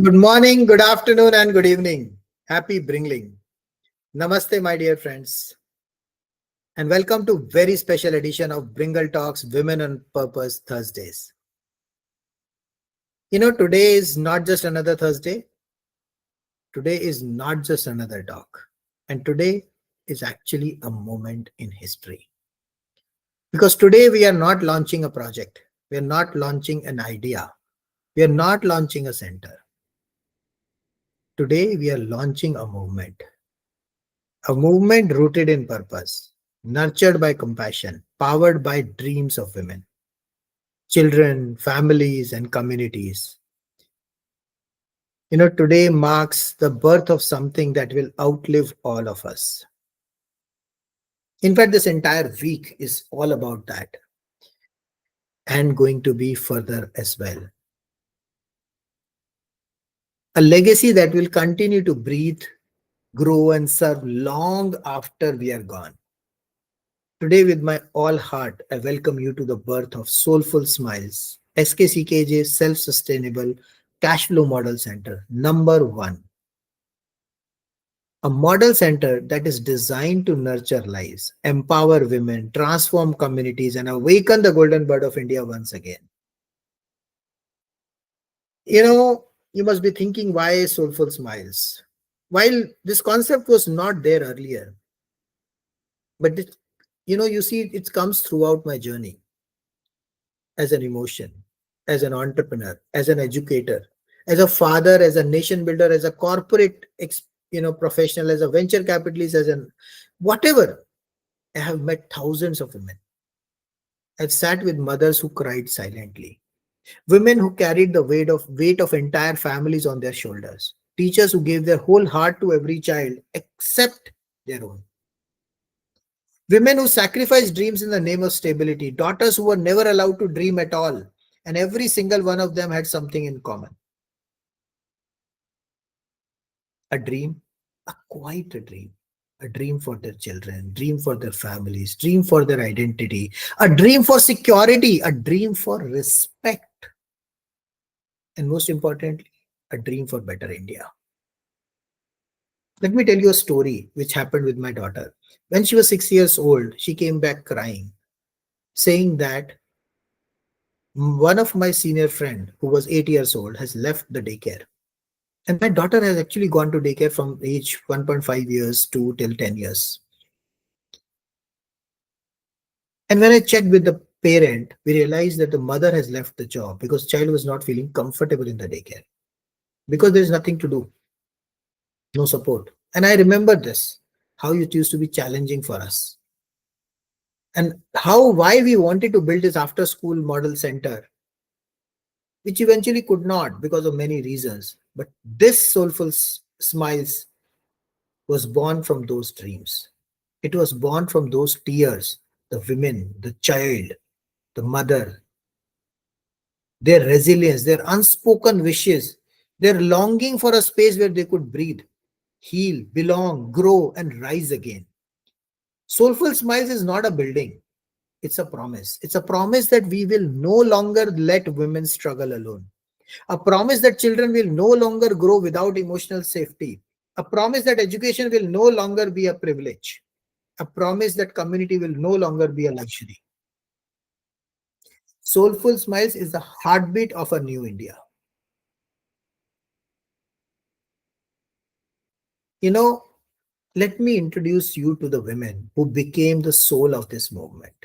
Good morning, good afternoon, and good evening. Happy Bringling. Namaste, my dear friends, and welcome to very special edition of Bringle Talks Women on Purpose Thursdays. Today is not just another Thursday. Today is not just another talk. And today is actually a moment in history. Because today we are not launching a project. We are not launching an idea. We are not launching a center. Today we are launching a movement rooted in purpose, nurtured by compassion, powered by dreams of women, children, families, and communities. Today marks the birth of something that will outlive all of us. In fact, this entire week is all about that and going to be further as well. A legacy that will continue to breathe, grow, and serve long after we are gone. Today, with my all heart, I welcome you to the birth of Soulful Smiles, SKCKJ Self Sustainable Cash Flow Model Center, number one. A model center that is designed to nurture lives, empower women, transform communities, and awaken the golden bird of India once again. You must be thinking, why Soulful Smiles? While this concept was not there earlier, but you see, it comes throughout my journey as an emotion, as an entrepreneur, as an educator, as a father, as a nation builder, as a corporate professional, as a venture capitalist, as an whatever. I have met thousands of women. I've sat with mothers who cried silently, women who carried the weight of entire families on their shoulders, teachers who gave their whole heart to every child except their own, women who sacrificed dreams in the name of stability, daughters who were never allowed to dream at all, and every single one of them had something in common: a dream, quite a dream for their children, dream for their families, dream for their identity, a dream for security, a dream for respect, and most importantly, a dream for better India. Let me tell you a story which happened with my daughter. When she was 6 years old, she came back crying, saying that one of my senior friend who was 8 years old has left the daycare. And my daughter has actually gone to daycare from age 1.5 years to till 10 years. And when I checked with the parent, we realized that the mother has left the job because child was not feeling comfortable in the daycare. Because there is nothing to do, no support. And I remember this, how it used to be challenging for us. And why we wanted to build this after school model center, which eventually could not because of many reasons. But this Soulful Smiles was born from those dreams. It was born from those tears, the women, the child, the mother, their resilience, their unspoken wishes, their longing for a space where they could breathe, heal, belong, grow, and rise again. Soulful Smiles is not a building. It's a promise. It's a promise that we will no longer let women struggle alone. A promise that children will no longer grow without emotional safety. A promise that education will no longer be a privilege. A promise that community will no longer be a luxury. Soulful Smiles is the heartbeat of a new India. Let me introduce you to the women who became the soul of this movement.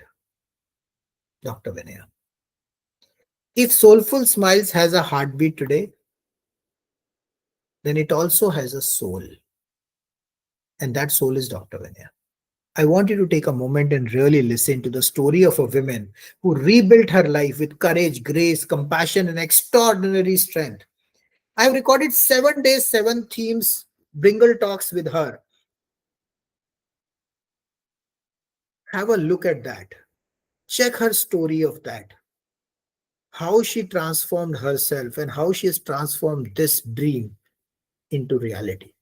Dr. Vinaya. If Soulful Smiles has a heartbeat today, then it also has a soul. And that soul is Dr. Vinaya. I want you to take a moment and really listen to the story of a woman who rebuilt her life with courage, grace, compassion, and extraordinary strength. I've recorded 7 days, 7 themes, Bringle talks with her. Have a look at that. Check her story of that. How she transformed herself and how she has transformed this dream into reality.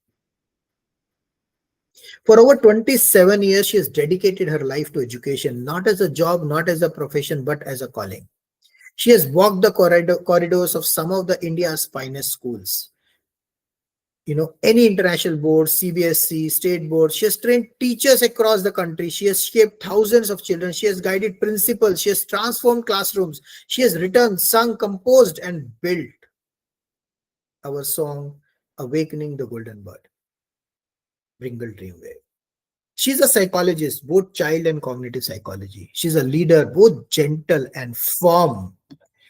For over 27 years, she has dedicated her life to education, not as a job, not as a profession, but as a calling. She has walked the corridors of some of the India's finest schools, Any international board, CBSC, state board. She has trained teachers across the country. She has shaped thousands of children. She has guided principals. She has transformed classrooms. She has written, sung, composed, and built our song, Awakening the Golden Bird, Bringle Dreamwave. She's a psychologist, both child and cognitive psychology. She's a leader, both gentle and firm.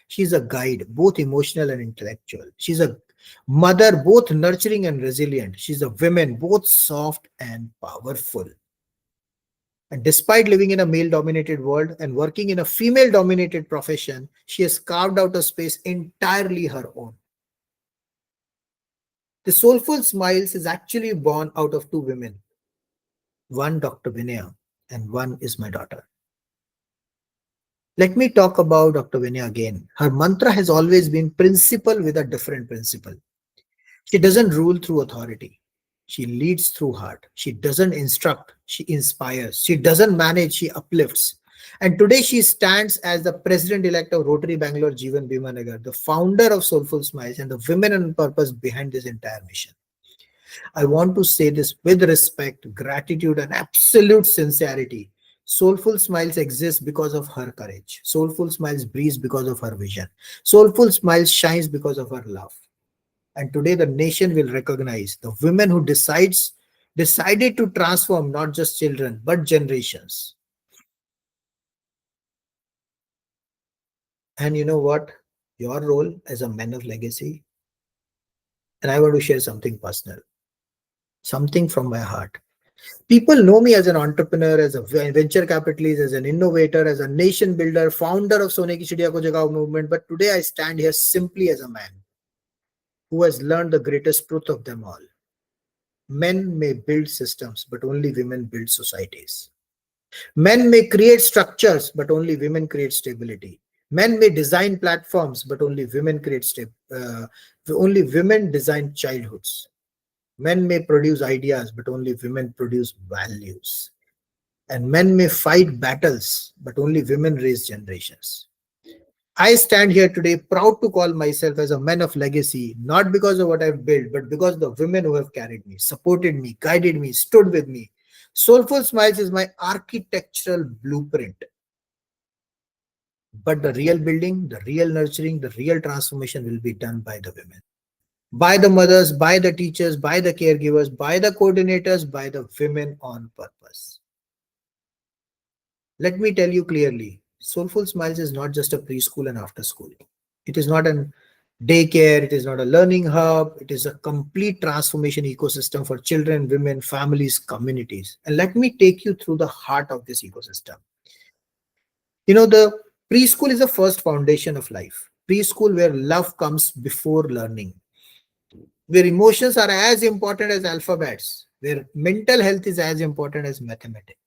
She's a guide, both emotional and intellectual. She's a mother, both nurturing and resilient. She's a woman, both soft and powerful. And despite living in a male dominated world and working in a female dominated profession, she has carved out a space entirely her own. The Soulful Smiles is actually born out of two women. One, Dr. Vinaya, and one is my daughter. Let me talk about Dr. Vinaya again. Her mantra has always been principle with a different principle. She doesn't rule through authority. She leads through heart. She doesn't instruct. She inspires. She doesn't manage. She uplifts. And today she stands as the president-elect of Rotary Bangalore Jeevan Bhimanagar, the founder of Soulful Smiles and the women on purpose behind this entire mission. I want to say this with respect, gratitude, and absolute sincerity. Soulful Smiles exists because of her courage. Soulful Smiles breathes because of her vision. Soulful Smiles shines because of her love. And today the nation will recognize the women who decided to transform not just children, but generations. And you know what? Your role as a man of legacy. And I want to share something personal, something from my heart. People know me as an entrepreneur, as a venture capitalist, as an innovator, as a nation builder, founder of Sone Ki Chidiya Ko Jagao movement. But today I stand here simply as a man who has learned the greatest truth of them all. Men may build systems, but only women build societies. Men may create structures, but only women create stability. Men may design platforms, but only women only women design childhoods. Men may produce ideas, but only women produce values. And men may fight battles, but only women raise generations. I stand here today proud to call myself as a man of legacy, not because of what I've built, but because of the women who have carried me, supported me, guided me, stood with me. Soulful Smiles is my architectural blueprint. But the real building, the real nurturing, the real transformation will be done by the women. By the mothers, by the teachers, by the caregivers, by the coordinators, by the women on purpose. Let me tell you clearly, Soulful Smiles is not just a preschool and after school. It is not a daycare, it is not a learning hub, it is a complete transformation ecosystem for children, women, families, communities. And let me take you through the heart of this ecosystem. The preschool is the first foundation of life. Preschool where love comes before learning, where emotions are as important as alphabets, where mental health is as important as mathematics,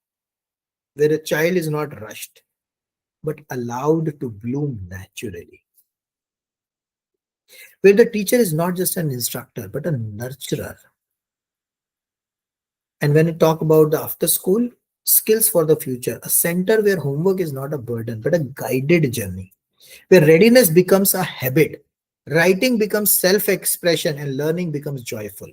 where a child is not rushed, but allowed to bloom naturally, where the teacher is not just an instructor, but a nurturer. And when we talk about the after school, skills for the future, a center where homework is not a burden, but a guided journey, where readiness becomes a habit, writing becomes self-expression, and learning becomes joyful,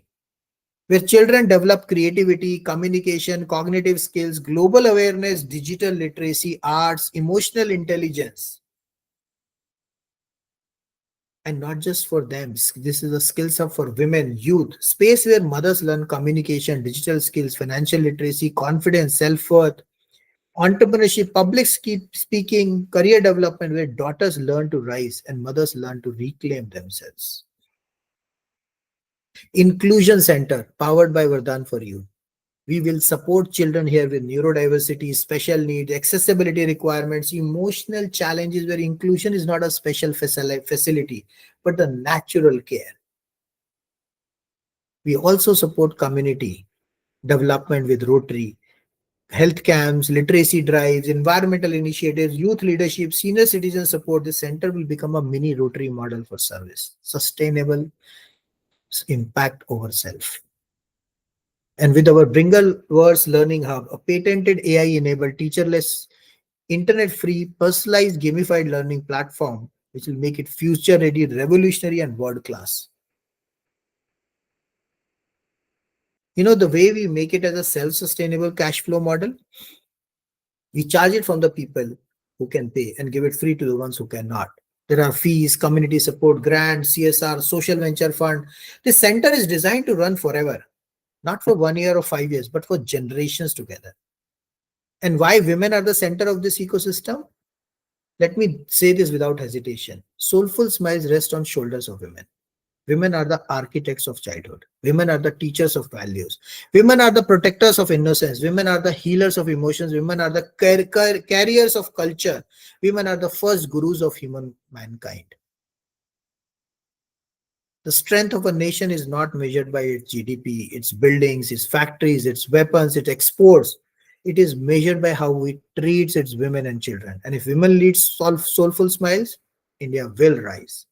where children develop creativity, communication, cognitive skills, global awareness, digital literacy, arts, emotional intelligence. And not just for them, this is a skills hub for women, youth, space where mothers learn communication, digital skills, financial literacy, confidence, self-worth, entrepreneurship, public speaking, career development, where daughters learn to rise and mothers learn to reclaim themselves. Inclusion Center, powered by Vardhan for You. We will support children here with neurodiversity, special needs, accessibility requirements, emotional challenges, where inclusion is not a special facility, but a natural care. We also support community development with Rotary, health camps, literacy drives, environmental initiatives, youth leadership, senior citizen support. This center will become a mini Rotary model for service, sustainable impact over self. And with our Bringle Learning Hub, a patented AI-enabled, teacherless, internet-free, personalized, gamified learning platform, which will make it future-ready, revolutionary, and world-class. The way we make it as a self-sustainable cash flow model, we charge it from the people who can pay and give it free to the ones who cannot. There are fees, community support, grants, CSR, social venture fund. This center is designed to run forever, not for 1 year or 5 years, but for generations together. And why women are the center of this ecosystem? Let me say this without hesitation. Soulful smiles rest on shoulders of women. Women are the architects of childhood. Women are the teachers of values. Women are the protectors of innocence. Women are the healers of emotions. Women are the carriers of culture. Women are the first gurus of human mankind. The strength of a nation is not measured by its GDP, its buildings, its factories, its weapons, its exports. It is measured by how it treats its women and children. And if women lead soulful smiles, India will rise.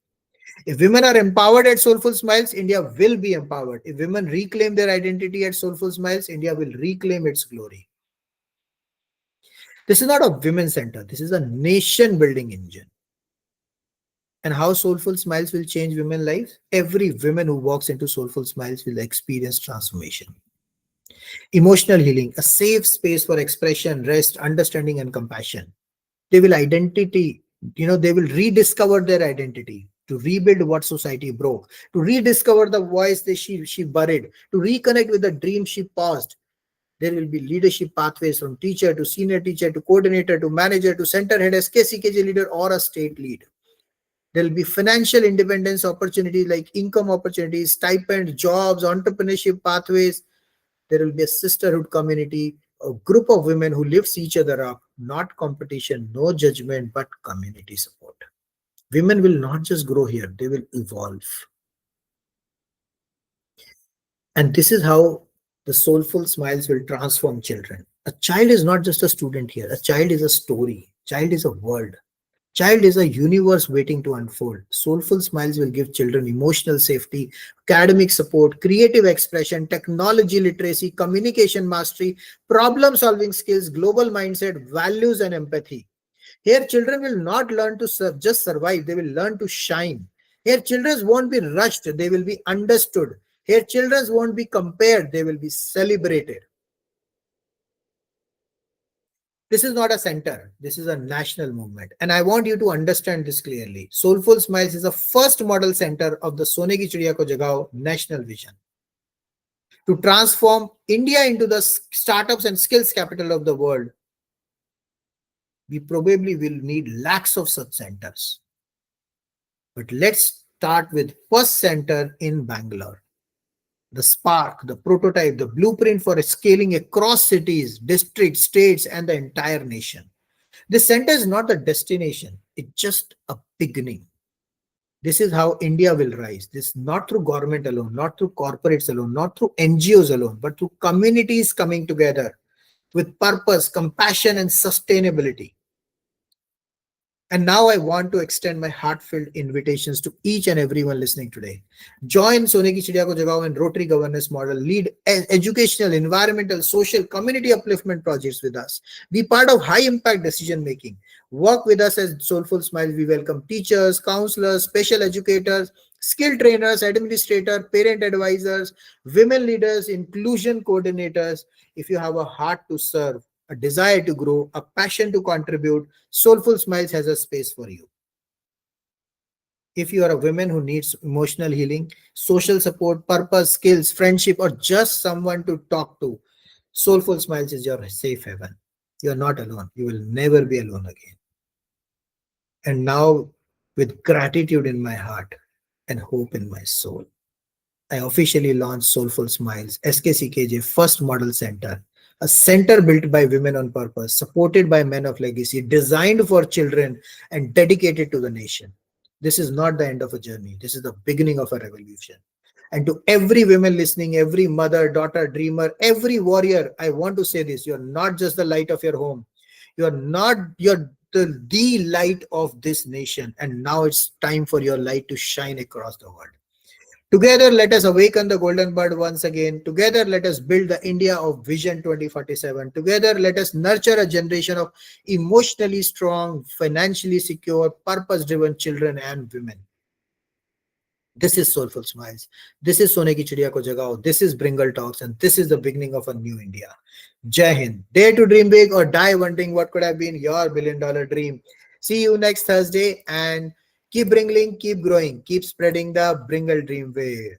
If women are empowered at Soulful Smiles, India will be empowered. If women reclaim their identity at Soulful Smiles, India will reclaim its glory. This is not a women's center. This is a nation building engine. And how Soulful Smiles will change women's lives? Every woman who walks into Soulful Smiles will experience transformation. Emotional healing, a safe space for expression, rest, understanding, and compassion. They will they will rediscover their identity, to rebuild what society broke, to rediscover the voice that she buried, to reconnect with the dream she paused. There will be leadership pathways from teacher to senior teacher to coordinator to manager to center head, SKCKJ leader, or a state lead. There will be financial independence opportunities like income opportunities, stipend, jobs, entrepreneurship pathways. There will be a sisterhood community, a group of women who lifts each other up, not competition, no judgment, but community support. Women will not just grow here, they will evolve. And this is how the soulful smiles will transform children. A child is not just a student here. A child is a story. Child is a world. Child is a universe waiting to unfold. Soulful smiles will give children emotional safety, academic support, creative expression, technology literacy, communication mastery, problem solving skills, global mindset, values, and empathy. Here, children will not learn to just survive, they will learn to shine. Here, children won't be rushed, they will be understood. Here, children won't be compared, they will be celebrated. This is not a center, this is a national movement. And I want you to understand this clearly. Soulful Smiles is the first model center of the Sonegi Chidiya Ko Jagao national vision to transform India into the startups and skills capital of the world. We probably will need lakhs of such centers. But let's start with first center in Bangalore. The spark, the prototype, the blueprint for scaling across cities, districts, states, and the entire nation. This center is not the destination, it's just a beginning. This is how India will rise. This not through government alone, not through corporates alone, not through NGOs alone, but through communities coming together with purpose, compassion, and sustainability. And now I want to extend my heartfelt invitations to each and everyone listening today. Join Sonegi Chidiya Ko Jagao and Rotary Governance Model. Lead educational, environmental, social, community upliftment projects with us. Be part of high impact decision making. Work with us as Soulful Smiles. We welcome teachers, counselors, special educators, skill trainers, administrators, parent advisors, women leaders, inclusion coordinators. If you have a heart to serve, a desire to grow, a passion to contribute, Soulful Smiles has a space for you. If you are a woman who needs emotional healing, social support, purpose, skills, friendship, or just someone to talk to, Soulful Smiles is your safe haven. You are not alone. You will never be alone again. And now, with gratitude in my heart and hope in my soul, I officially launched Soulful Smiles, SKCKJ First Model Center, a center built by women on purpose, supported by men of legacy, designed for children, and dedicated to the nation. This is not the end of a journey. This is the beginning of a revolution. And to every woman listening, every mother, daughter, dreamer, every warrior, I want to say this. You're not just the light of your home. You're the light of this nation. And now it's time for your light to shine across the world. Together, let us awaken the golden bird once again. Together, let us build the India of Vision 2047. Together, let us nurture a generation of emotionally strong, financially secure, purpose-driven children and women. This is Soulful Smiles. This is Sone Ki Chidiya Ko Jagao. This is Bringle Talks, and this is the beginning of a new India. Jai Hind. Dare to dream big or die wondering what could have been your $1 billion dream. See you next Thursday, and keep bringing, keep growing, keep spreading the Bringle dream wave.